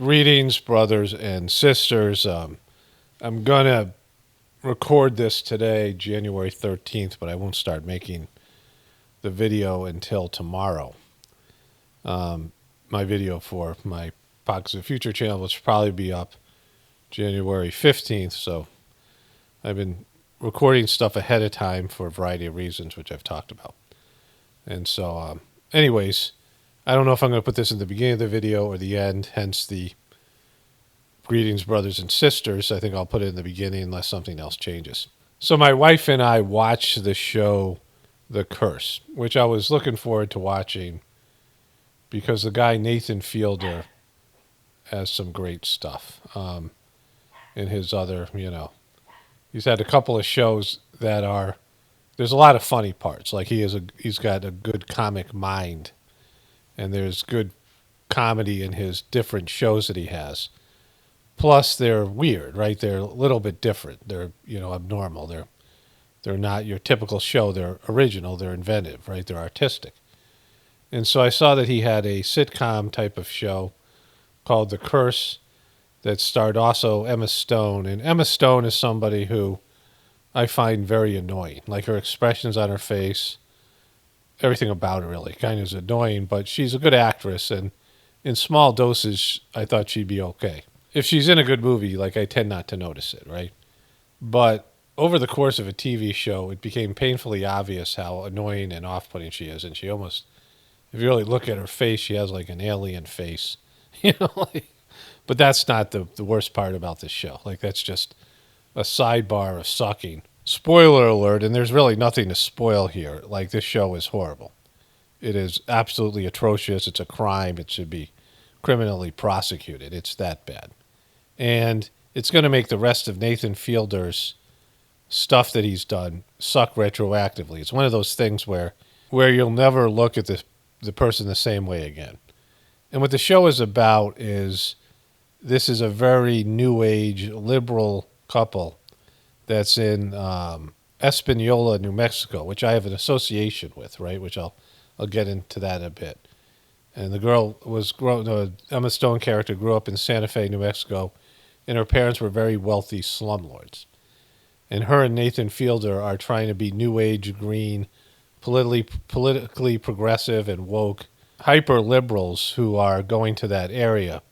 Greetings, brothers and sisters. I'm going to record this today, January 13th, but I won't start making the video until tomorrow. My video for my Pockets of the Future channel will probably be up January 15th, so I've been recording stuff ahead of time for a variety of reasons, which I've talked about. And so, anyways, I don't know if I'm going to put this in the beginning of the video or the end, hence the greetings, brothers and sisters. I think I'll put it in the beginning unless something else changes. So my wife and I watched the show The Curse, which I was looking forward to watching because the guy Nathan Fielder has some great stuff in his other, he's had a couple of shows that are, there's a lot of funny parts. Like he's got a good comic mind, and there's good comedy in his different shows that he has. Plus, they're weird, right? They're a little bit different. They're, abnormal. They're not your typical show. They're original. They're inventive, right? They're artistic. And so I saw that he had a sitcom type of show called The Curse that starred also Emma Stone. And Emma Stone is somebody who I find very annoying. Like her expressions on her face, everything about her really kind of is annoying, but she's a good actress. And in small doses, I thought she'd be okay. If she's in a good movie, like I tend not to notice it, right? But over the course of a TV show, it became painfully obvious how annoying and off-putting she is. And she almost, if you really look at her face, she has like an alien face, but that's not the worst part about this show. Like that's just a sidebar of sucking. Spoiler alert, and there's really nothing to spoil here. Like this show is horrible. It is absolutely atrocious. It's a crime. It should be criminally prosecuted. It's that bad. And it's going to make the rest of Nathan Fielder's stuff that he's done suck retroactively. It's one of those things where you'll never look at the person the same way again. And what the show is about is this is a very new age liberal couple that's in Espanola, New Mexico, which I have an association with, right? Which I'll get into that in a bit. And the girl the Emma Stone character grew up in Santa Fe, New Mexico, and her parents were very wealthy slumlords. And her and Nathan Fielder are trying to be new age, green, politically progressive and woke hyper liberals who are going to that area.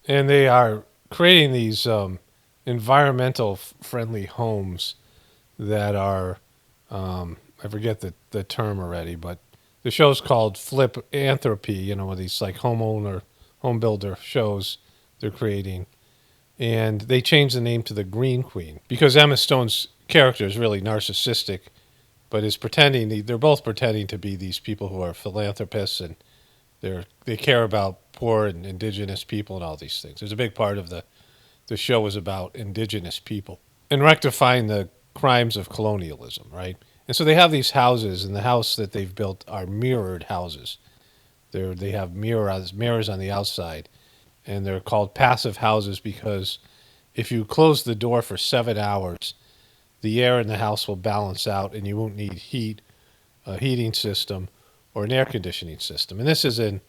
And they are creating these environmental friendly homes that are, I forget the term already, but the show's called Flipanthropy, with these like home builder shows they're creating. And they changed the name to the Green Queen because Emma Stone's character is really narcissistic, but is they're both pretending to be these people who are philanthropists, and they care about poor and indigenous people and all these things. There's a big part of the show is about indigenous people and rectifying the crimes of colonialism, right? And so they have these houses, and the house that they've built are mirrored houses. They have mirrors on the outside, and they're called passive houses because if you close the door for 7 hours, the air in the house will balance out, and you won't need a heating system, or an air conditioning system. And this is in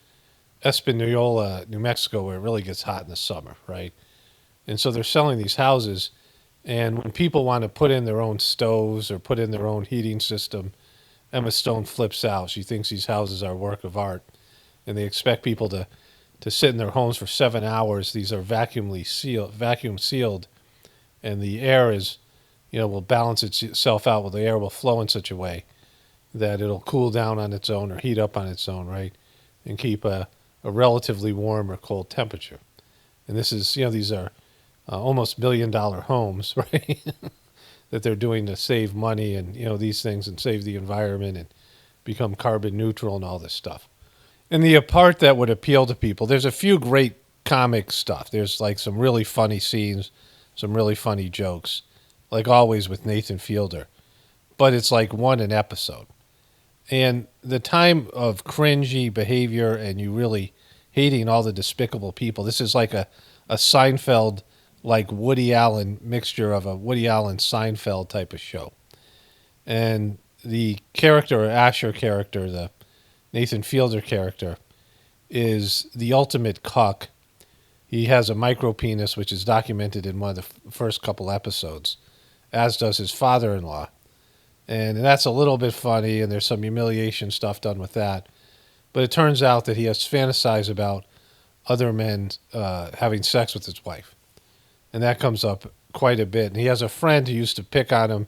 Espanola, New Mexico, where it really gets hot in the summer, right? And so they're selling these houses, and when people want to put in their own stoves or put in their own heating system, Emma Stone flips out. She thinks these houses are a work of art, and they expect people to sit in their homes for 7 hours. These are vacuum sealed, and the air is, will balance itself out. Well, the air will flow in such a way that it'll cool down on its own or heat up on its own, right, and keep a relatively warm or cold temperature. And this is, these are almost $1 million homes, right, that they're doing to save money and, these things and save the environment and become carbon neutral and all this stuff. And the part that would appeal to people, there's a few great comic stuff. There's like some really funny scenes, some really funny jokes, like always with Nathan Fielder. But it's like one an episode. And the time of cringy behavior and you really hating all the despicable people, this is like a Seinfeld, like Woody Allen mixture of a Woody Allen Seinfeld type of show. And the character, Asher character, the Nathan Fielder character, is the ultimate cuck he has a micro penis, which is documented in one of the first couple episodes, as does his father-in-law. And that's a little bit funny, and there's some humiliation stuff done with that. But it turns out that he has fantasized about other men having sex with his wife. And that comes up quite a bit. And he has a friend who used to pick on him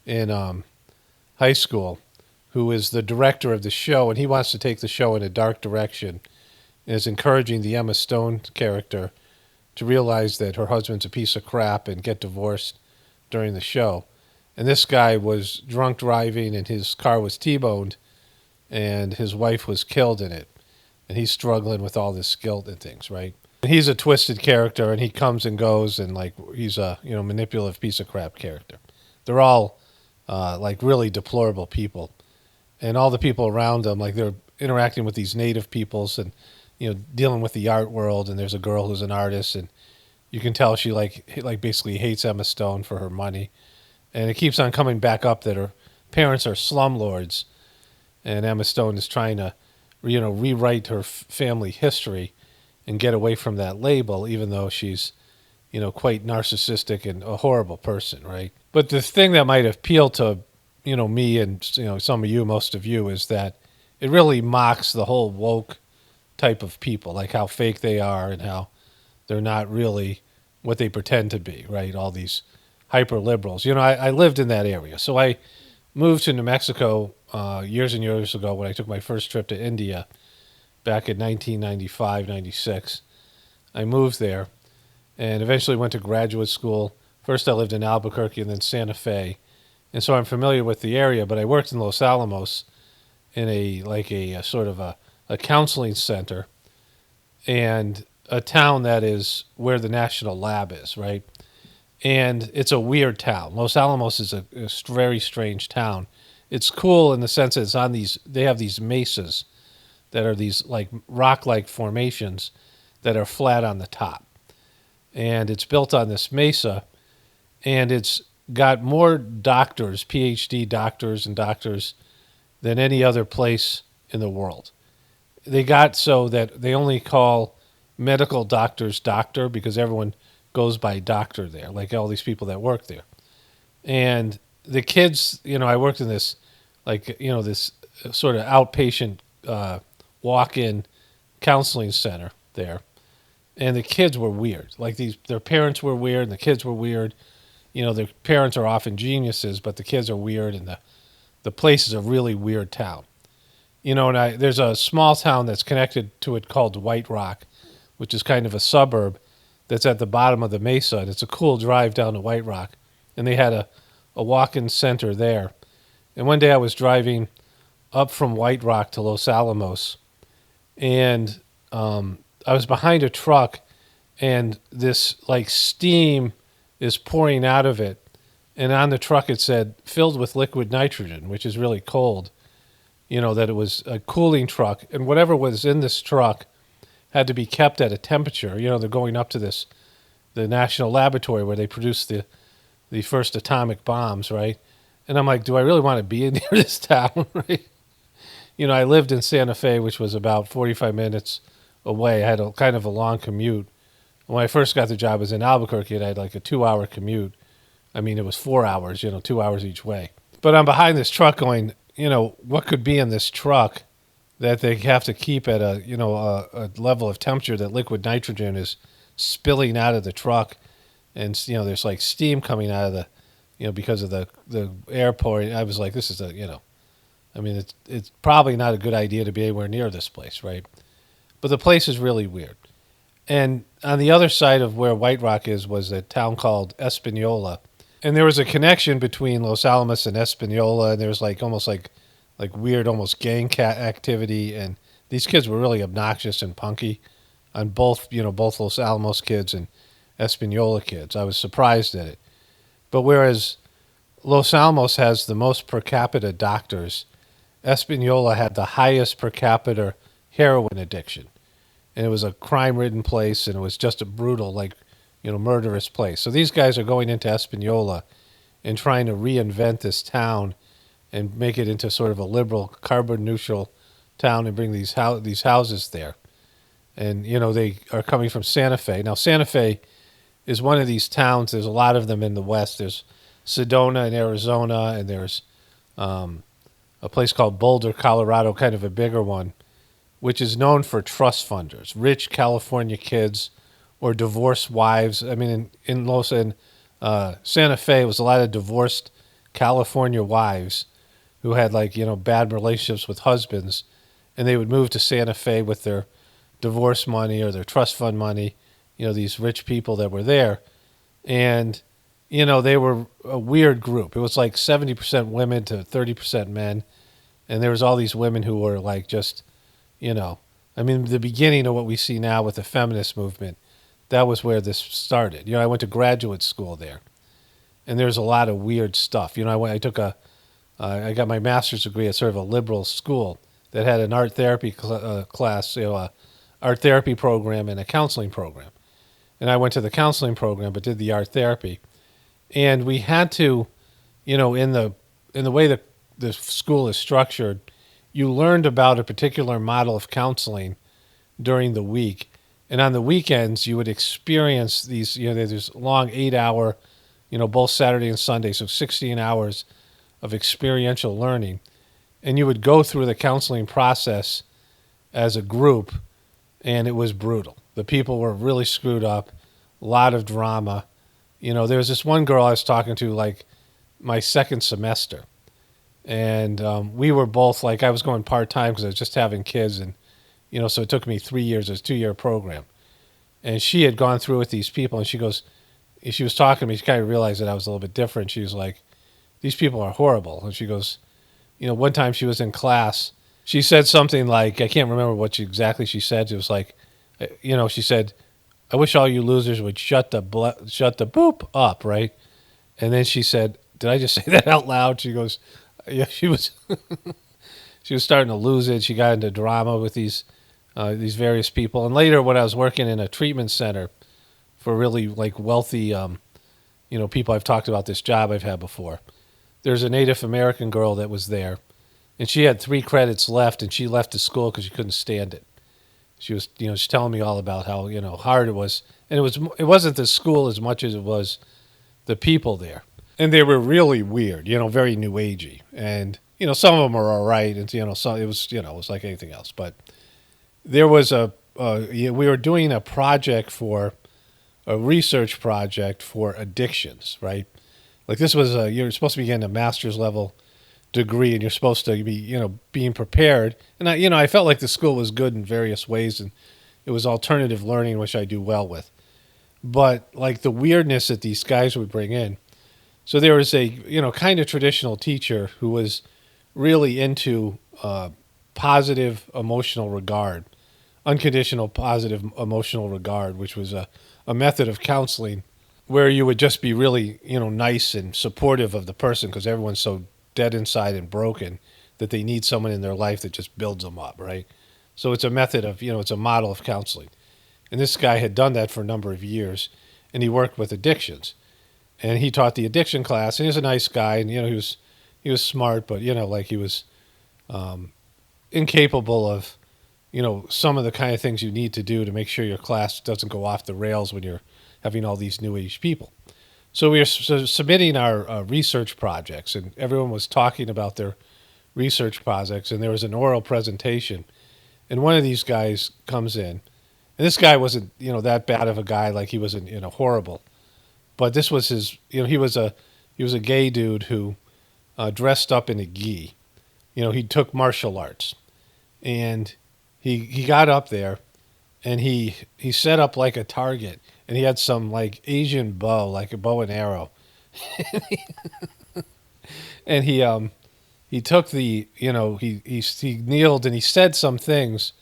in high school, who is the director of the show, and he wants to take the show in a dark direction, and is encouraging the Emma Stone character to realize that her husband's a piece of crap and get divorced during the show. And this guy was drunk driving, and his car was T-boned, and his wife was killed in it. And he's struggling with all this guilt and things, right? And he's a twisted character, and he comes and goes, and like he's a manipulative piece of crap character. They're all like really deplorable people, and all the people around them, like they're interacting with these native peoples, and dealing with the art world. And there's a girl who's an artist, and you can tell she like basically hates Emma Stone for her money, and it keeps on coming back up that her parents are slumlords, and Emma Stone is trying to rewrite her family history and get away from that label, even though she's quite narcissistic and a horrible person, right? But the thing that might appeal to me and some of you, most of you, is that it really mocks the whole woke type of people, like how fake they are and how they're not really what they pretend to be, right? All these hyper liberals. I lived in that area, so I moved to New Mexico years and years ago when I took my first trip to India back in 1995, 96. I moved there and eventually went to graduate school. First I lived in Albuquerque and then Santa Fe. And so I'm familiar with the area, but I worked in Los Alamos in a sort of a counseling center, and a town that is where the national lab is, right? And it's a weird town. Los Alamos is a very strange town. It's cool in the sense that it's on they have these mesas that are these like rock-like formations that are flat on the top. And it's built on this mesa, and it's got more doctors, PhD doctors and doctors, than any other place in the world. They got so that they only call medical doctors doctor because everyone goes by doctor there, like all these people that work there. And the kids, I worked in this, this sort of outpatient walk-in counseling center there. And the kids were weird. Like their parents were weird, and the kids were weird. Their parents are often geniuses, but the kids are weird, and the place is a really weird town. And there's a small town that's connected to it called White Rock, which is kind of a suburb that's at the bottom of the mesa, and it's a cool drive down to White Rock. And they had a walk-in center there. And one day I was driving up from White Rock to Los Alamos, and I was behind a truck, and this like steam is pouring out of it. And on the truck it said, filled with liquid nitrogen, which is really cold. That it was a cooling truck. And whatever was in this truck had to be kept at a temperature. They're going up to the National Laboratory where they produce the first atomic bombs, right? And I'm like, do I really want to be near this town, right? I lived in Santa Fe, which was about 45 minutes away. I had a kind of a long commute. When I first got the job, I was in Albuquerque, and I had like a 2-hour commute. I mean, it was 4 hours, 2 hours each way. But I'm behind this truck going, what could be in this truck that they have to keep at a level of temperature that liquid nitrogen is spilling out of the truck, and there's like steam coming out of the because of the air pouring. I was like, this is it's probably not a good idea to be anywhere near this place, right? But the place is really weird. And on the other side of where White Rock is was a town called Espanola. And there was a connection between Los Alamos and Espanola, and there was almost like weird, almost gang cat activity. And these kids were really obnoxious and punky on both Los Alamos kids and Espanola kids. I was surprised at it. But whereas Los Alamos has the most per capita doctors, Espanola had the highest per capita heroin addiction. And it was a crime-ridden place, and it was just a brutal, murderous place. So these guys are going into Espanola and trying to reinvent this town and make it into sort of a liberal, carbon-neutral town and bring these houses there. And, they are coming from Santa Fe. Now, Santa Fe is one of these towns. There's a lot of them in the West. There's Sedona in Arizona, and there's a place called Boulder, Colorado, kind of a bigger one, which is known for trust funders, rich California kids or divorced wives. I mean, in Santa Fe, it was a lot of divorced California wives who had bad relationships with husbands, and they would move to Santa Fe with their divorce money or their trust fund money. These rich people that were there, and they were a weird group. It was like 70% women to 30% men, and there was all these women who were the beginning of what we see now with the feminist movement. That was where this started. I went to graduate school there, and there's a lot of weird stuff. I got my master's degree at sort of a liberal school that had an art therapy class, a art therapy program and a counseling program. And I went to the counseling program but did the art therapy. And we had to, in the way that the school is structured, you learned about a particular model of counseling during the week. And on the weekends, you would experience these, there's long 8-hour, both Saturday and Sunday, so 16 hours of experiential learning. And you would go through the counseling process as a group, and it was brutal. The people were really screwed up, a lot of drama. There was this one girl I was talking to, my second semester. And we were both, I was going part-time because I was just having kids. And, so it took me 3 years. It was a 2-year program. And she had gone through with these people, and she was talking to me. She kind of realized that I was a little bit different. She was like, these people are horrible. And she goes, one time she was in class. She said something like, I can't remember what exactly she said. It was like, she said, I wish all you losers would shut the boop up, right? And then she said, did I just say that out loud? She goes, yeah, she was starting to lose it. She got into drama with these various people. And later when I was working in a treatment center for really wealthy, people, I've talked about this job I've had before. There's a Native American girl that was there, and she had 3 credits left, and she left the school because she couldn't stand it. She was, she's telling me all about how, hard it was. And it wasn't the school as much as it was the people there. And they were really weird, very new agey. And, some of them are all right. And, some, it was like anything else. But there was we were doing a research project for addictions, right? This was you're supposed to be getting a master's level degree, and you're supposed to be, being prepared. And I felt like the school was good in various ways, and it was alternative learning, which I do well with. But the weirdness that these guys would bring in. So there was a, kind of traditional teacher who was really into positive emotional regard, unconditional positive emotional regard, which was a method of counseling where you would just be really, nice and supportive of the person because everyone's so dead inside and broken that they need someone in their life that just builds them up, right? So it's a method of, it's a model of counseling. And this guy had done that for a number of years, and he worked with addictions. And he taught the addiction class, and he was a nice guy, and, he was smart, but, he was incapable of, some of the kind of things you need to do to make sure your class doesn't go off the rails when you're having all these new age people. So we were submitting our research projects, and everyone was talking about their research projects, and there was an oral presentation. And one of these guys comes in, and this guy wasn't, that bad of a guy, he wasn't, horrible. But this was his, he was a gay dude who dressed up in a gi. He took martial arts. And he got up there, and he set up a target, and he had some Asian bow, like a bow and arrow. And he took the, he kneeled and he said some things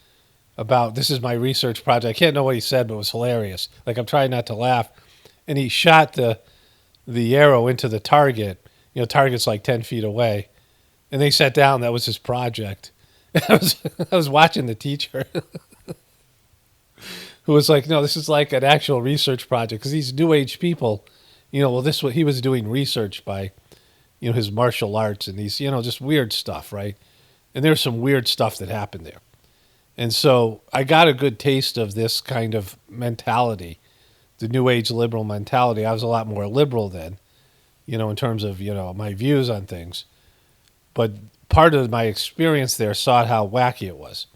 about, this is my research project. I can't know what he said, but it was hilarious. I'm trying not to laugh. And he shot the arrow into the target. Target's 10 feet away. And they sat down. That was his project. I was watching the teacher who was like, no, this is an actual research project. Because these new age people, this what he was doing research by, his martial arts and these, just weird stuff, right? And there's some weird stuff that happened there. And so I got a good taste of this kind of mentality, the New Age liberal mentality. I was a lot more liberal then, in terms of, my views on things. But part of my experience there saw how wacky it was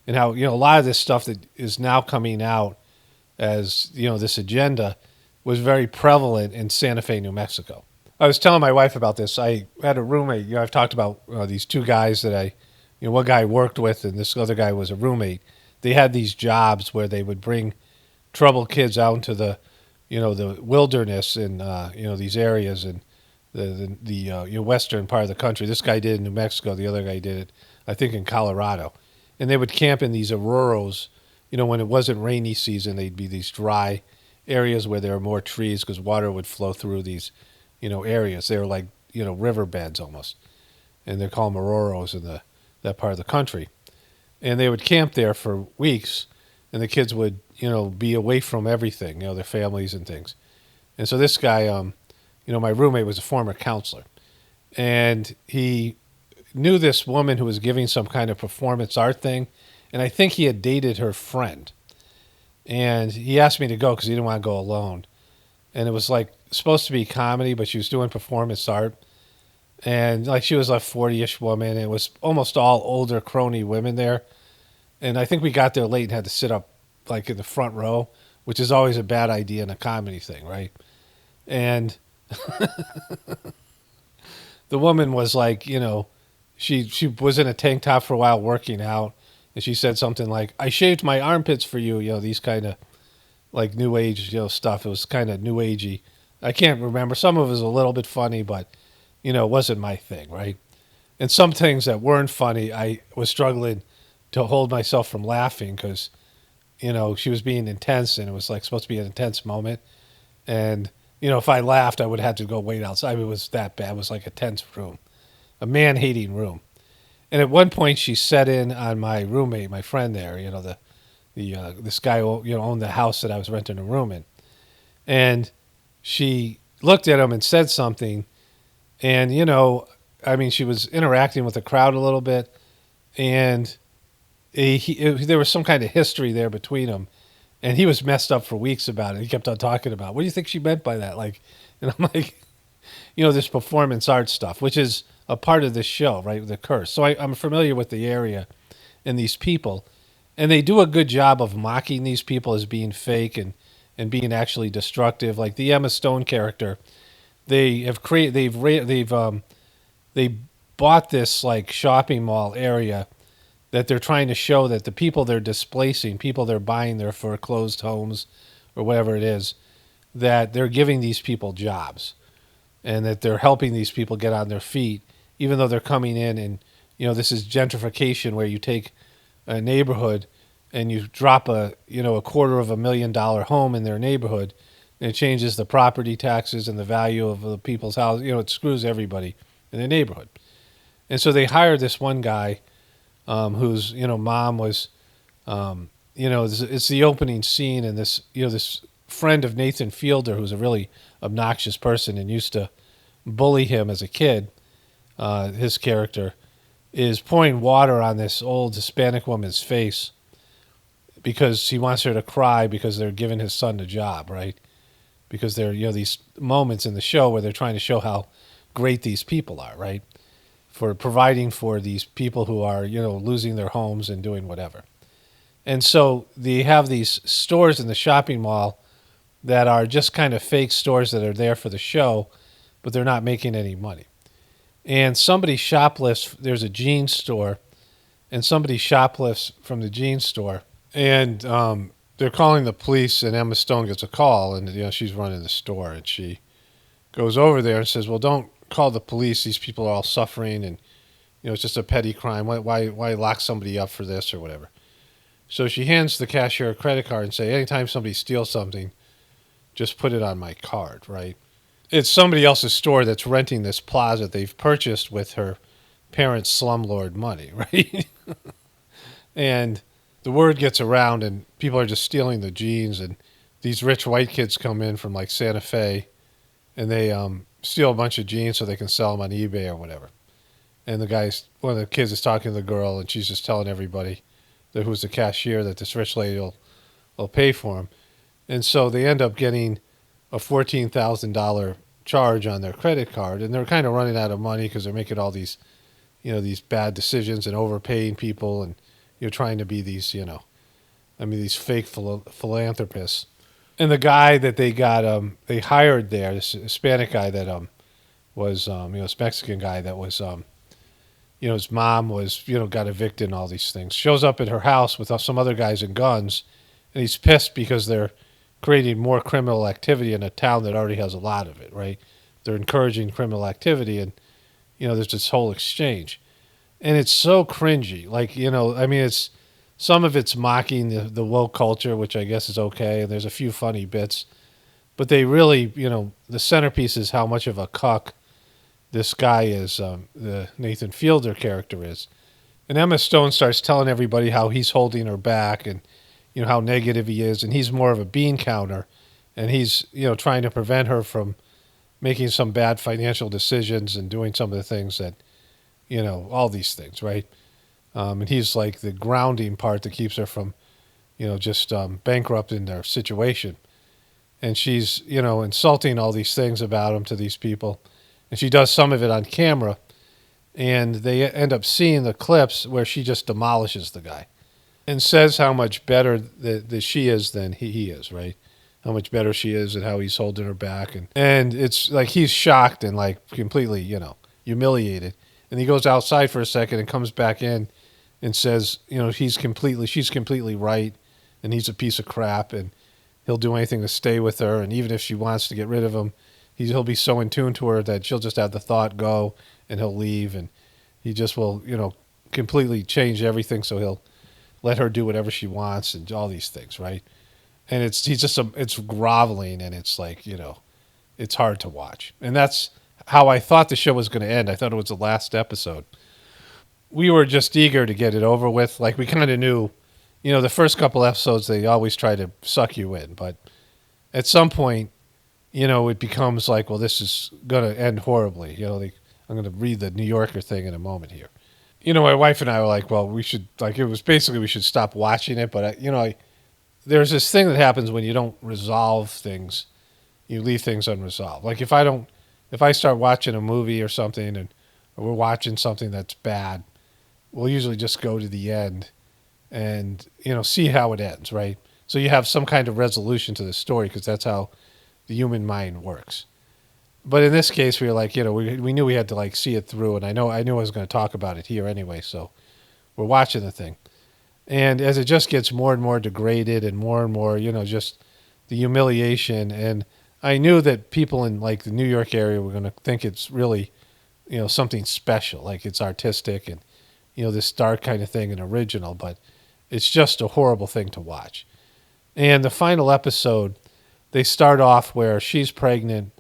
and how, a lot of this stuff that is now coming out as, this agenda was very prevalent in Santa Fe, New Mexico. I was telling my wife about this. I had a roommate. I've talked about these two guys that one guy I worked with and this other guy was a roommate. They had these jobs where they would bring troubled kids out into the wilderness in, these areas and the western part of the country. This guy did it in New Mexico. The other guy did it, I think, in Colorado. And they would camp in these auroras. When it wasn't rainy season, they'd be these dry areas where there were more trees because water would flow through these, areas. They were like, riverbeds almost. And they call them auroras in that part of the country. And they would camp there for weeks, and the kids would, be away from everything, their families and things. And so this guy, my roommate was a former counselor, and he knew this woman who was giving some kind of performance art thing, and I think he had dated her friend. And he asked me to go because he didn't want to go alone. And it was like supposed to be comedy, but she was doing performance art. And like she was a 40-ish woman, and it was almost all older crony women there. And I think we got there late and had to sit up like in the front row, which is always a bad idea in a comedy thing, right? And the woman was like, she was in a tank top for a while working out, and she said something like, "I shaved my armpits for you," these kind of like new age, stuff. It was kind of new agey. I can't remember. Some of it was a little bit funny, but it wasn't my thing, right? And some things that weren't funny, I was struggling to hold myself from laughing because, she was being intense, and it was like supposed to be an intense moment. And if I laughed, I would have to go wait outside. It was that bad. It was like a tense room, a man-hating room. And at one point, she set in on my roommate, my friend there. This guy owned the house that I was renting a room in, and she looked at him and said something, and she was interacting with the crowd a little bit, and there was some kind of history there between them, and he was messed up for weeks about it. He kept on talking about, what do you think she meant by that? Like, and I'm like, this performance art stuff, which is a part of this show, right? The curse. So I'm familiar with the area and these people, and they do a good job of mocking these people as being fake and being actually destructive. Like the Emma Stone character, they have created, they bought this like shopping mall area that they're trying to show that the people they're displacing, people they're buying their foreclosed homes or whatever it is, that they're giving these people jobs and that they're helping these people get on their feet, even though they're coming in and, this is gentrification where you take a neighborhood and you drop a $250,000 home in their neighborhood, and it changes the property taxes and the value of the people's house. It screws everybody in the neighborhood. And so they hired this one guy whose mom was, it's the opening scene, and this friend of Nathan Fielder, who's a really obnoxious person and used to bully him as a kid. His character is pouring water on this old Hispanic woman's face because he wants her to cry because they're giving his son a job, right? Because there are these moments in the show where they're trying to show how great these people are, right? For providing for these people who are, losing their homes and doing whatever. And so they have these stores in the shopping mall that are just kind of fake stores that are there for the show, but they're not making any money. And somebody shoplifts, there's a jeans store, and somebody shoplifts from the jeans store, and they're calling the police, and Emma Stone gets a call, and she's running the store, and she goes over there and says, well, don't call the police. These people are all suffering, and it's just a petty crime. Why lock somebody up for this or whatever? So she hands the cashier a credit card and say, anytime somebody steals something, just put it on my card, right? It's somebody else's store that's renting this plaza they've purchased with her parents' slumlord money, right? And the word gets around, and people are just stealing the jeans, and these rich white kids come in from like Santa Fe, and they steal a bunch of jeans so they can sell them on eBay or whatever. And one of the kids is talking to the girl, and she's just telling everybody who's the cashier that this rich lady will pay for him. And so they end up getting a $14,000 charge on their credit card, and they're kind of running out of money because they're making all these, these bad decisions and overpaying people, and trying to be these, these fake philanthropists. And the guy that they hired there, this Hispanic guy that was, this Mexican guy that was, his mom was, got evicted and all these things, shows up at her house with some other guys and guns, and he's pissed because they're creating more criminal activity in a town that already has a lot of it, right? They're encouraging criminal activity, and, there's this whole exchange. And it's so cringy. Like, it's some of it's mocking the woke culture, which I guess is okay, and there's a few funny bits. But they really, the centerpiece is how much of a cuck this guy is, the Nathan Fielder character is. And Emma Stone starts telling everybody how he's holding her back and, how negative he is. And he's more of a bean counter. And he's, trying to prevent her from making some bad financial decisions and doing some of the things that, all these things, right? And he's like the grounding part that keeps her from, just bankrupting their situation. And she's, insulting all these things about him to these people. And she does some of it on camera. And they end up seeing the clips where she just demolishes the guy and says how much better that she is than he is, right? How much better she is and how he's holding her back. And it's like he's shocked and like completely, humiliated. And he goes outside for a second and comes back in and says, she's completely right. And he's a piece of crap. And he'll do anything to stay with her. And even if she wants to get rid of him, he'll be so in tune to her that she'll just have the thought go and he'll leave. And he just will, completely change everything. So he'll let her do whatever she wants and all these things, right? And it's groveling, and it's like, it's hard to watch. And that's how I thought the show was going to end. I thought it was the last episode. We were just eager to get it over with. Like, we kind of knew, the first couple episodes, they always try to suck you in. But at some point, it becomes like, well, this is going to end horribly. I'm going to read the New Yorker thing in a moment here. My wife and I were like, well, we should, like, it was basically we should stop watching it. But, there's this thing that happens when you don't resolve things. You leave things unresolved. Like, if I start watching a movie or something, or we're watching something that's bad, we'll usually just go to the end and, see how it ends, right? So you have some kind of resolution to the story, because that's how the human mind works. But in this case, we were like, we knew we had to like see it through, and I knew I was going to talk about it here anyway, so we're watching the thing. And as it just gets more and more degraded and more, just the humiliation, and I knew that people in like the New York area were going to think it's really, something special, like it's artistic and, this dark kind of thing and original, but it's just a horrible thing to watch. And the final episode, they start off where she's pregnant.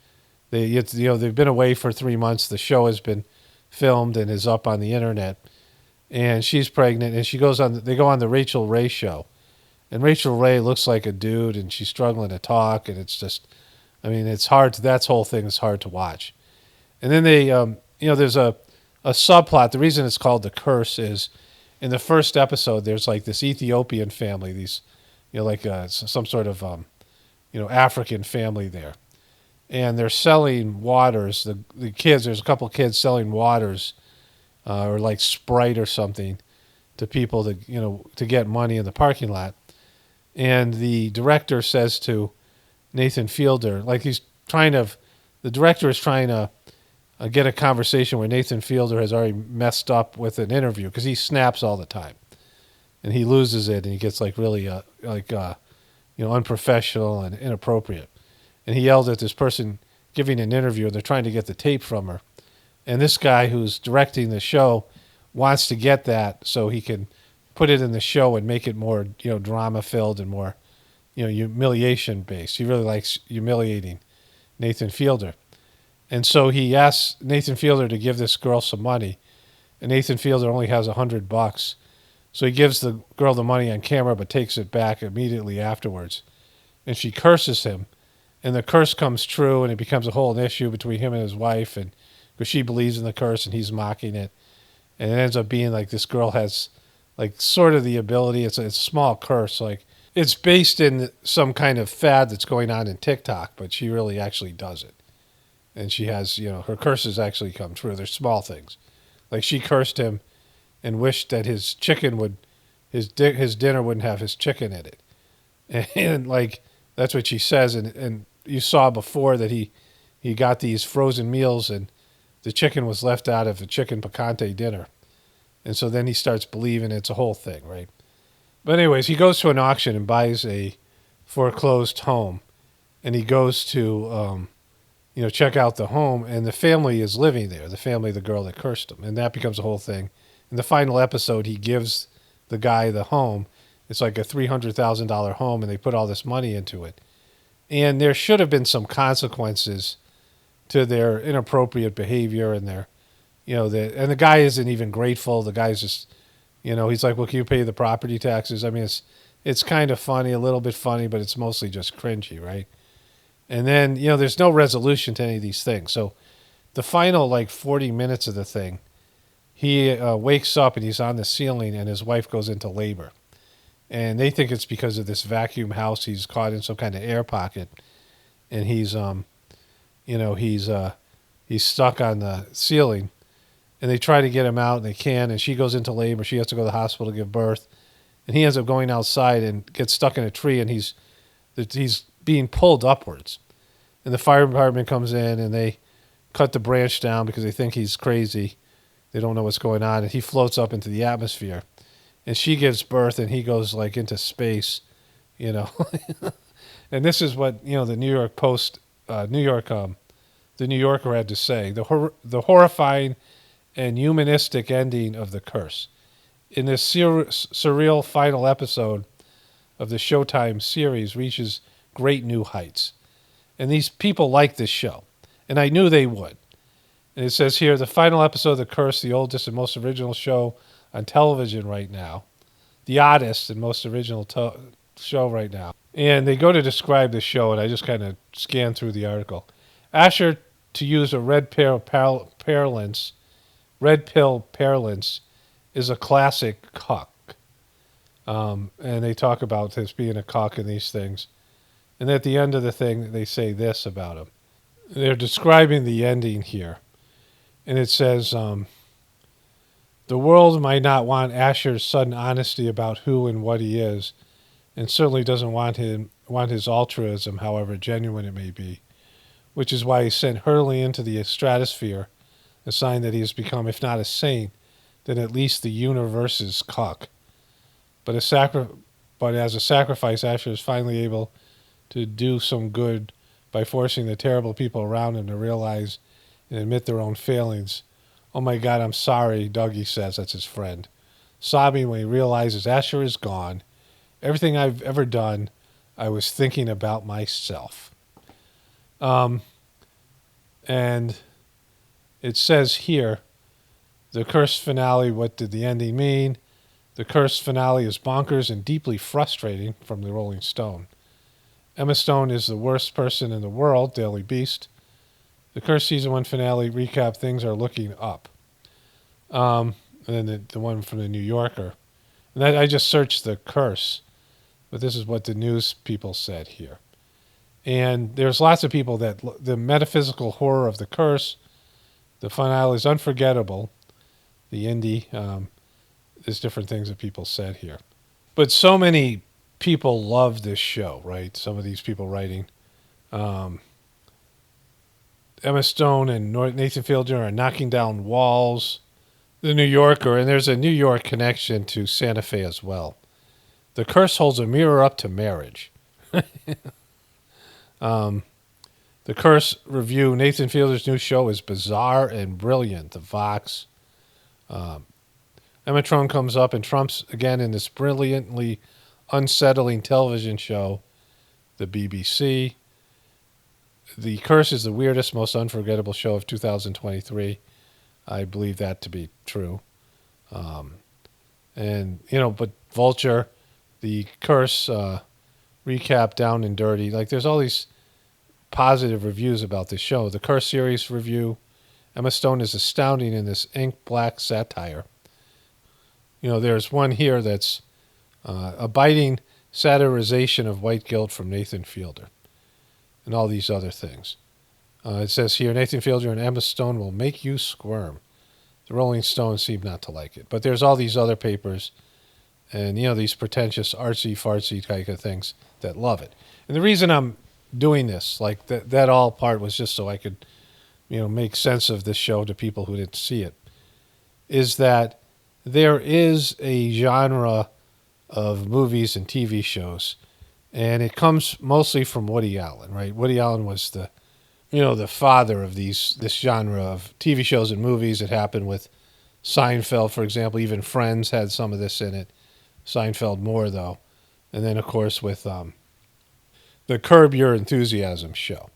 They've been away for 3 months. The show has been filmed and is up on the internet. And she's pregnant, and they go on the Rachel Ray show. And Rachel Ray looks like a dude, and she's struggling to talk, and it's just, it's hard that whole thing is hard to watch. And then they, there's a subplot. The reason it's called The Curse is in the first episode, there's like this Ethiopian family, these, some sort of, African family there. And they're selling waters. The kids, there's a couple kids selling waters, or like Sprite or something, to people to get money in the parking lot. And the director says to Nathan Fielder, like the director is trying to get a conversation where Nathan Fielder has already messed up with an interview, because he snaps all the time, and he loses it, and he gets like really unprofessional and inappropriate. And he yelled at this person giving an interview, and they're trying to get the tape from her. And this guy who's directing the show wants to get that so he can put it in the show and make it more, drama-filled and more, humiliation-based. He really likes humiliating Nathan Fielder. And so he asks Nathan Fielder to give this girl some money, and Nathan Fielder only has $100. So he gives the girl the money on camera but takes it back immediately afterwards. And she curses him. And the curse comes true, and it becomes a whole issue between him and his wife, and because she believes in the curse and he's mocking it. And it ends up being like this girl has like sort of the ability. It's a small curse. Like it's based in some kind of fad that's going on in TikTok, but she really actually does it. And she has, her curses actually come true. They're small things. Like she cursed him and wished that his chicken would, his dinner wouldn't have his chicken in it. And like, that's what she says. And you saw before that he got these frozen meals and the chicken was left out of a chicken picante dinner. And so then he starts believing it's a whole thing, right? But anyways, he goes to an auction and buys a foreclosed home. And he goes to, check out the home. And the family is living there, the family of the girl that cursed him. And that becomes a whole thing. In the final episode, he gives the guy the home. It's like a $300,000 home, and they put all this money into it. And there should have been some consequences to their inappropriate behavior and their, and the guy isn't even grateful. The guy's just, he's like, well, can you pay the property taxes? I mean, it's kind of funny, a little bit funny, but it's mostly just cringy, right? And then, there's no resolution to any of these things. So the final, 40 minutes of the thing, he wakes up and he's on the ceiling and his wife goes into labor. And they think it's because of this vacuum house. He's caught in some kind of air pocket. And he's stuck on the ceiling. And they try to get him out and they can. And she goes into labor. She has to go to the hospital to give birth. And he ends up going outside and gets stuck in a tree. And he's being pulled upwards. And the fire department comes in and they cut the branch down because they think he's crazy. They don't know what's going on. And he floats up into the atmosphere. And she gives birth and he goes into space, And this is what, the New York Post, the New Yorker had to say. The horrifying and humanistic ending of The Curse. In this surreal final episode of the Showtime series reaches great new heights. And these people like this show. And I knew they would. And it says here, the final episode of The Curse, the oldest and most original show on television right now. The oddest and most original show right now. And they go to describe the show, and I just kind of scanned through the article. Asher, to use a red pill parlance, is a classic cuck. And they talk about this being a cuck and these things. And at the end of the thing, they say this about him. They're describing the ending here. And it says, the world might not want Asher's sudden honesty about who and what he is, and certainly doesn't want his altruism, however genuine it may be, which is why he's sent hurtling into the stratosphere, a sign that he has become, if not a saint, then at least the universe's cuck. But as a sacrifice, Asher is finally able to do some good by forcing the terrible people around him to realize and admit their own failings. Oh my God, I'm sorry, Dougie says, that's his friend. Sobbing when he realizes Asher is gone. Everything I've ever done, I was thinking about myself. And it says here, the Curse finale, what did the ending mean? The Curse finale is bonkers and deeply frustrating, from the Rolling Stone. Emma Stone is the worst person in the world, Daily Beast. The Curse Season 1 finale recap, things are looking up. And then the one from the New Yorker. And I just searched The Curse, but this is what the news people said here. And there's lots of people that the metaphysical horror of The Curse, the finale is unforgettable. The indie, there's different things that people said here. But so many people love this show, right? Some of these people writing. Emma Stone and Nathan Fielder are knocking down walls. The New Yorker, and there's a New York connection to Santa Fe as well. The Curse holds a mirror up to marriage. The Curse review, Nathan Fielder's new show is bizarre and brilliant. The Vox. Emma Stone comes up and trumps again in this brilliantly unsettling television show, the BBC. The Curse is the weirdest, most unforgettable show of 2023. I believe that to be true. But Vulture, the Curse recap, Down and Dirty. There's all these positive reviews about this show. The Curse series review, Emma Stone is astounding in this ink black satire. There's one here that's a biting satirization of white guilt from Nathan Fielder and all these other things. It says here, Nathan Fielder and Emma Stone will make you squirm. The Rolling Stones seem not to like it. But there's all these other papers and, these pretentious artsy-fartsy type of things that love it. And the reason I'm doing this, like that all part was just so I could, make sense of this show to people who didn't see it, is that there is a genre of movies and TV shows, and it comes mostly from Woody Allen, right? Woody Allen was the father of this genre of TV shows and movies. It happened with Seinfeld, for example. Even Friends had some of this in it. Seinfeld more, though. And then, of course, with the Curb Your Enthusiasm show.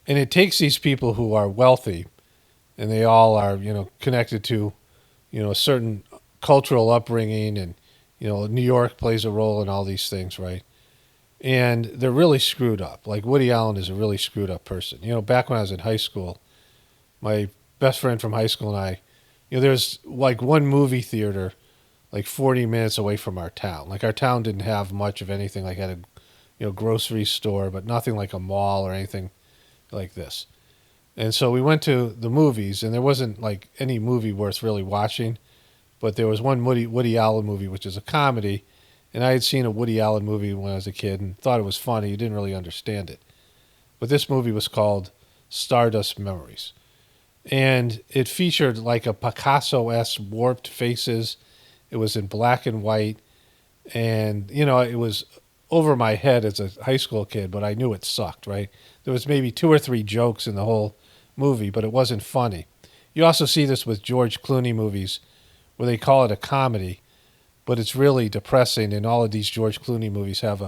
And it takes these people who are wealthy, and they all are, connected to, a certain cultural upbringing, and, New York plays a role in all these things, right? And they're really screwed up. Like Woody Allen is a really screwed up person. Back when I was in high school, my best friend from high school and I, there's like one movie theater like 40 minutes away from our town. Like our town didn't have much of anything. Like had a grocery store, but nothing like a mall or anything like this. And so we went to the movies, and there wasn't like any movie worth really watching, but there was one Woody Allen movie, which is a comedy. And I had seen a Woody Allen movie when I was a kid and thought it was funny. You didn't really understand it. But this movie was called Stardust Memories. And it featured like a Picasso-esque warped faces. It was in black and white. And, it was over my head as a high school kid, but I knew it sucked, right? There was maybe 2 or 3 jokes in the whole movie, but it wasn't funny. You also see this with George Clooney movies where they call it a comedy, but it's really depressing, and all of these George Clooney movies have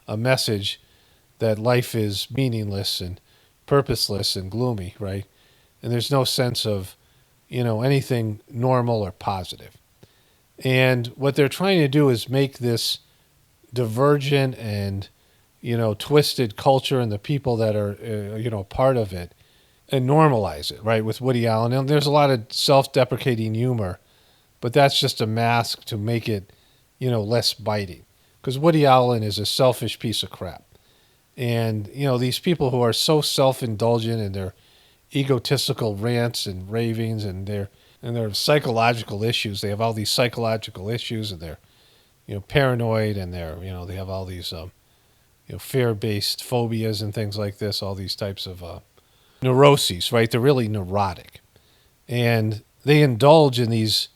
a message that life is meaningless and purposeless and gloomy, right? And there's no sense of, anything normal or positive. And what they're trying to do is make this divergent and, twisted culture and the people that are, part of it, and normalize it, right, with Woody Allen. And there's a lot of self-deprecating humor, but that's just a mask to make it, less biting. Because Woody Allen is a selfish piece of crap. And, these people who are so self-indulgent in their egotistical rants and ravings and their psychological issues, they have all these psychological issues, and they're, paranoid, and they have all these, fear-based phobias and things like this, all these types of neuroses, right? They're really neurotic. And they indulge in these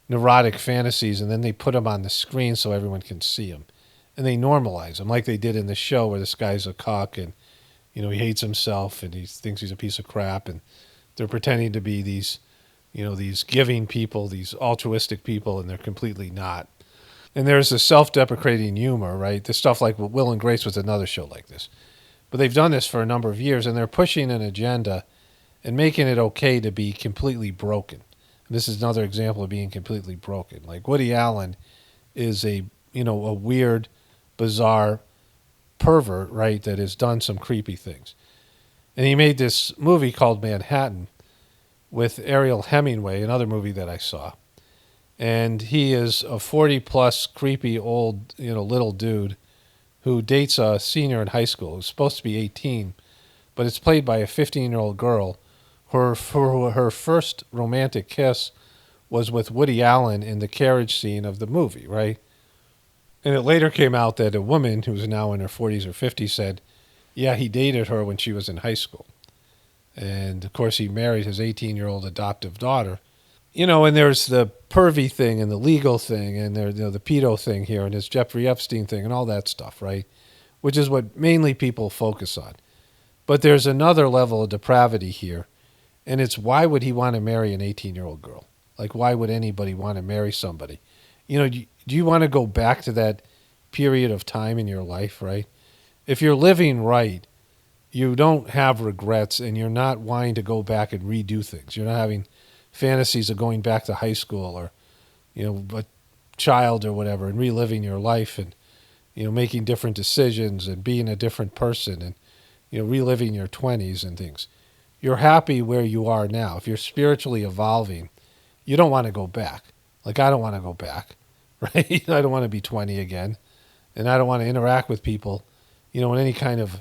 neurotic fantasies, and then they put them on the screen so everyone can see them. And they normalize them, like they did in the show where this guy's a cuck, and, he hates himself, and he thinks he's a piece of crap, and they're pretending to be these, these giving people, these altruistic people, and they're completely not. And there's a self-deprecating humor, right? The stuff like Will and Grace was another show like this. But they've done this for a number of years, and they're pushing an agenda and making it okay to be completely broken. And this is another example of being completely broken. Like Woody Allen is a weird, bizarre pervert, right, that has done some creepy things. And he made this movie called Manhattan with Ariel Hemingway, another movie that I saw. And he is a 40-plus creepy old, little dude who dates a senior in high school who's supposed to be 18, but it's played by a 15-year-old girl. Her first romantic kiss was with Woody Allen in the carriage scene of the movie, right? And it later came out that a woman who's now in her 40s or 50s said, yeah, he dated her when she was in high school. And, of course, he married his 18-year-old adoptive daughter. And there's the pervy thing and the legal thing and there, the pedo thing here and his Jeffrey Epstein thing and all that stuff, right? Which is what mainly people focus on. But there's another level of depravity here, and it's why would he want to marry an 18-year-old girl? Like, why would anybody want to marry somebody? Do you want to go back to that period of time in your life, right? If you're living right, you don't have regrets, and you're not wanting to go back and redo things. You're not having fantasies of going back to high school or, a child or whatever and reliving your life and, making different decisions and being a different person and, reliving your 20s and things. You're happy where you are now. If you're spiritually evolving, you don't want to go back. Like, I don't want to go back, right? I don't want to be 20 again. And I don't want to interact with people, in any kind of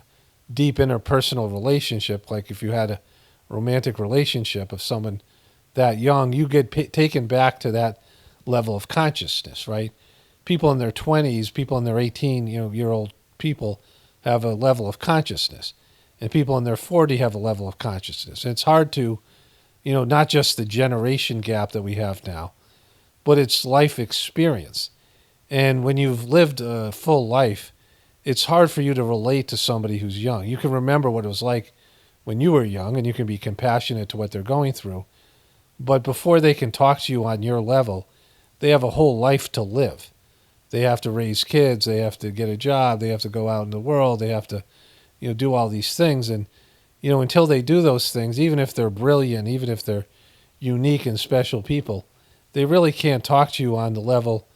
deep interpersonal relationship. Like if you had a romantic relationship of someone that young, you get taken back to that level of consciousness, right? People in their 20s, people in their 18 year old people have a level of consciousness, and people in their 40 have a level of consciousness. And it's hard to, not just the generation gap that we have now, but it's life experience. And when you've lived a full life, it's hard for you to relate to somebody who's young. You can remember what it was like when you were young, and you can be compassionate to what they're going through. But before they can talk to you on your level, they have a whole life to live. They have to raise kids. They have to get a job. They have to go out in the world. They have to, do all these things. And, until they do those things, even if they're brilliant, even if they're unique and special people, they really can't talk to you on the level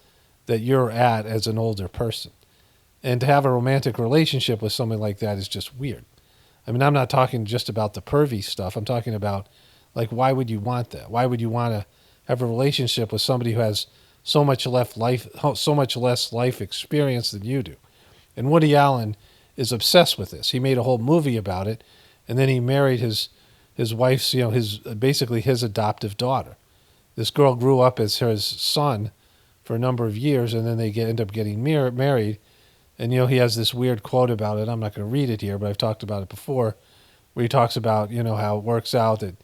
that you're at as an older person. And to have a romantic relationship with someone like that is just weird. I mean, I'm not talking just about the pervy stuff. I'm talking about, like, why would you want that? Why would you want to have a relationship with somebody who has so much less life experience than you do? And Woody Allen is obsessed with this. He made a whole movie about it, and then he married his wife's, basically his adoptive daughter. This girl grew up as his son for a number of years, and then they end up getting married. And, he has this weird quote about it. I'm not going to read it here, but I've talked about it before, where he talks about, how it works out that,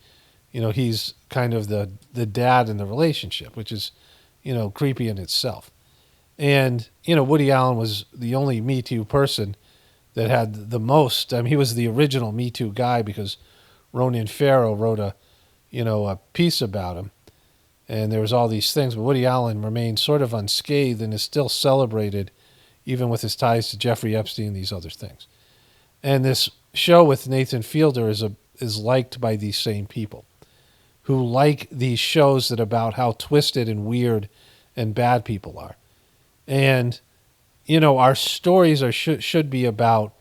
he's kind of the dad in the relationship, which is, creepy in itself. And, Woody Allen was the only Me Too person that had the most. I mean, he was the original Me Too guy because Ronan Farrow wrote a piece about him. And there was all these things, but Woody Allen remained sort of unscathed and is still celebrated, even with his ties to Jeffrey Epstein and these other things. And this show with Nathan Fielder is liked by these same people who like these shows that about how twisted and weird and bad people are. And, our stories should be about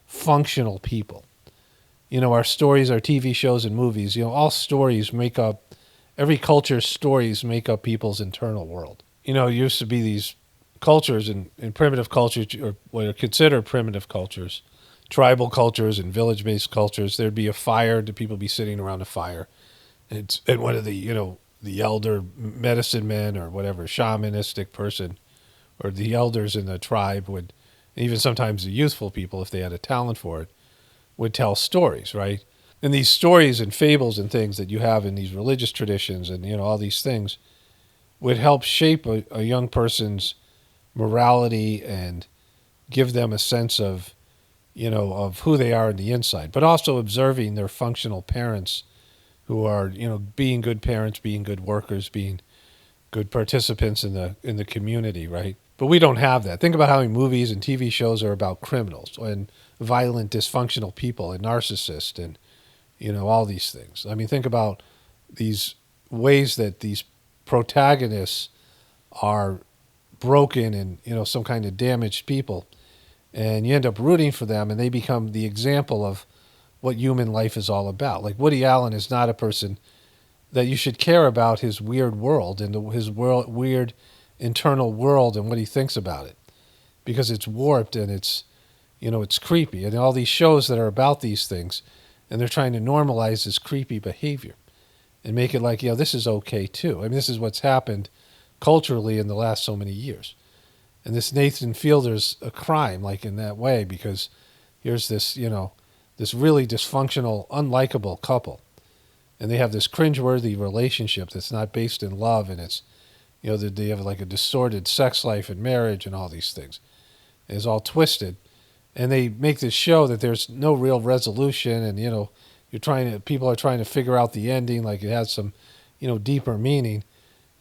functional people. Our stories, our TV shows and movies, all stories make up, every culture's stories make up people's internal world. It used to be these cultures in primitive cultures, or what are considered primitive cultures, tribal cultures and village-based cultures. There'd be a fire, the people be sitting around a fire. And one of the, the elder medicine men or whatever, shamanistic person, or the elders in the tribe would, and even sometimes the youthful people, if they had a talent for it, would tell stories, right? And these stories and fables and things that you have in these religious traditions and, all these things would help shape a young person's morality and give them a sense of, of who they are on the inside, but also observing their functional parents who are, being good parents, being good workers, being good participants in the community, right? But we don't have that. Think about how many movies and TV shows are about criminals and violent, dysfunctional people and narcissists and, all these things. I mean, think about these ways that these protagonists are broken and, some kind of damaged people. And you end up rooting for them, and they become the example of what human life is all about. Like Woody Allen is not a person that you should care about his weird world and his weird internal world and what he thinks about it, because it's warped and it's creepy. And all these shows that are about these things, and they're trying to normalize this creepy behavior and make it like, this is okay too. I mean, this is what's happened culturally in the last so many years. And this Nathan Fielder's a crime, like in that way, because here's this, this really dysfunctional, unlikable couple. And they have this cringeworthy relationship that's not based in love, and it's, they have like a distorted sex life and marriage and all these things. And it's all twisted. And they make this show that there's no real resolution, and, people are trying to figure out the ending, like it has some, deeper meaning.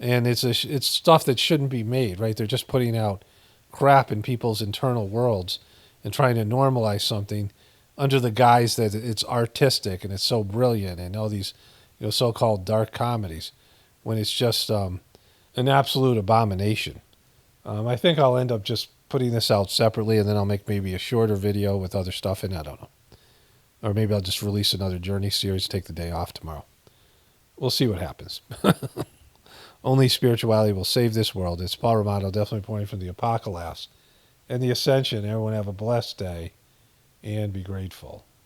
And it's stuff that shouldn't be made, right? They're just putting out crap in people's internal worlds and trying to normalize something under the guise that it's artistic and it's so brilliant and all these, so-called dark comedies, when it's just an absolute abomination. I think I'll end up just putting this out separately, and then I'll make maybe a shorter video with other stuff in it. I don't know. Or maybe I'll just release another journey series, take the day off tomorrow. We'll see what happens. Only spirituality will save this world. It's Paul Romano, definitely pointing from the Apocalypse and the Ascension. Everyone have a blessed day and be grateful.